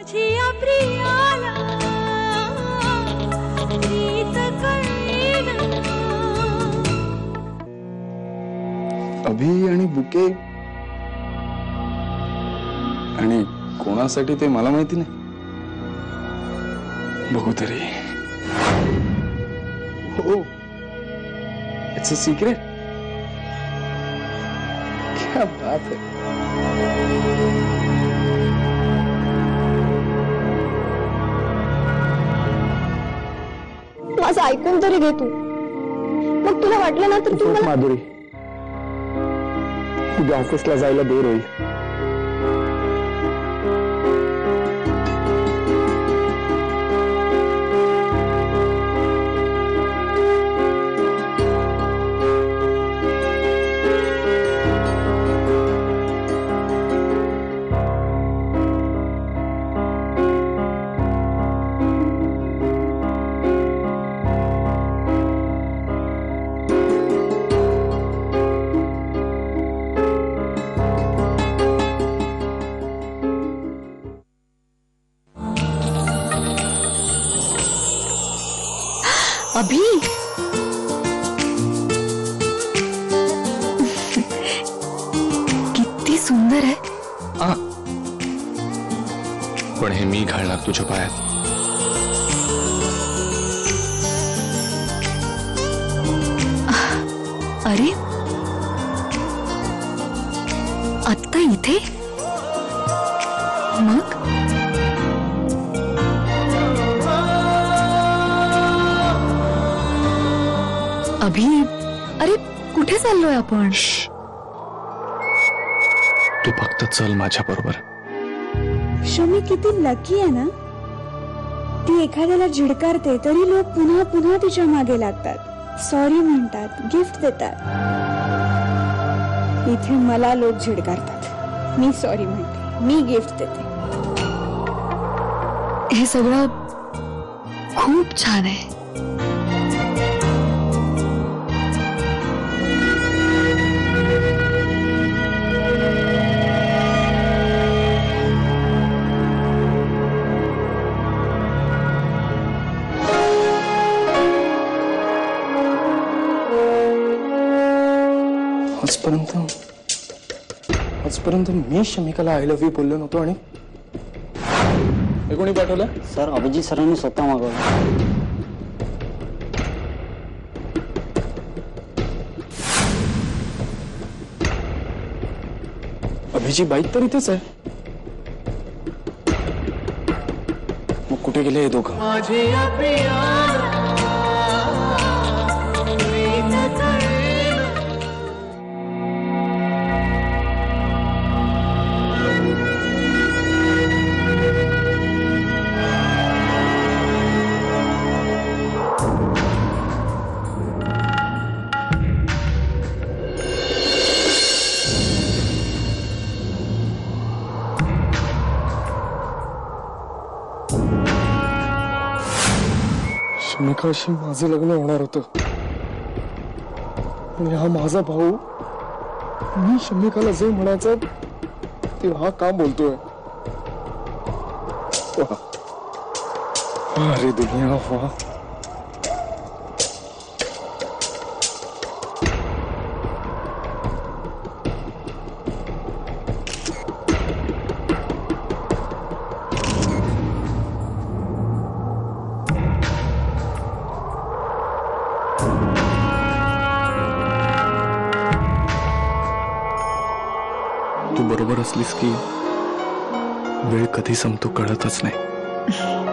अभि आणि बुके आणि कोणासाठी ते मला माहिती नाही. बघू तरी. हो, इट्स अ सिक्रेट. क्या बात है. माझं ऐकून तरी घे तू. मग तुला वाटलं ना तर तू माधुरी, तुझ्या ऑफिसला जायला देर होईल. अभि, किती सुंदर आहे. पण हे मी घालणार तुझ्या पायात. अरे, आत्ता इथे? मग अभि, अरे कुठे चाललोय आपण? तू फक्त चल माझ्या बरोबर. शमी किती लकी आहे ना. ती एखाद्याला झिडकारते तरी लोक पुन्हा पुन्हा तिच्या मागे लागतात, सॉरी म्हणतात, गिफ्ट देतात. इथे मला लोक झिडकारतात, मी सॉरी म्हणते, मी गिफ्ट देते. हे सगळं खूप छान आहे. आजपर्यंत मी शमिकाला आय लव्ह यू बोललो नव्हतो. आणि हे कोणी पाठवलं? सर, अभिजीत सरांनी स्वतः मागवलं. अभिची बाईक तर इथेच आहे. मग कुठे गेले हे दोघं? शमिकाशी माझं लग्न होणार होतं आणि हा माझा भाऊ, मी शमिकाला जे म्हणायचं ते हा का बोलतोय. अरे दुनिया वाह. तू बरोबर असलीस की वेळ कधी संपतो कळतच नाही.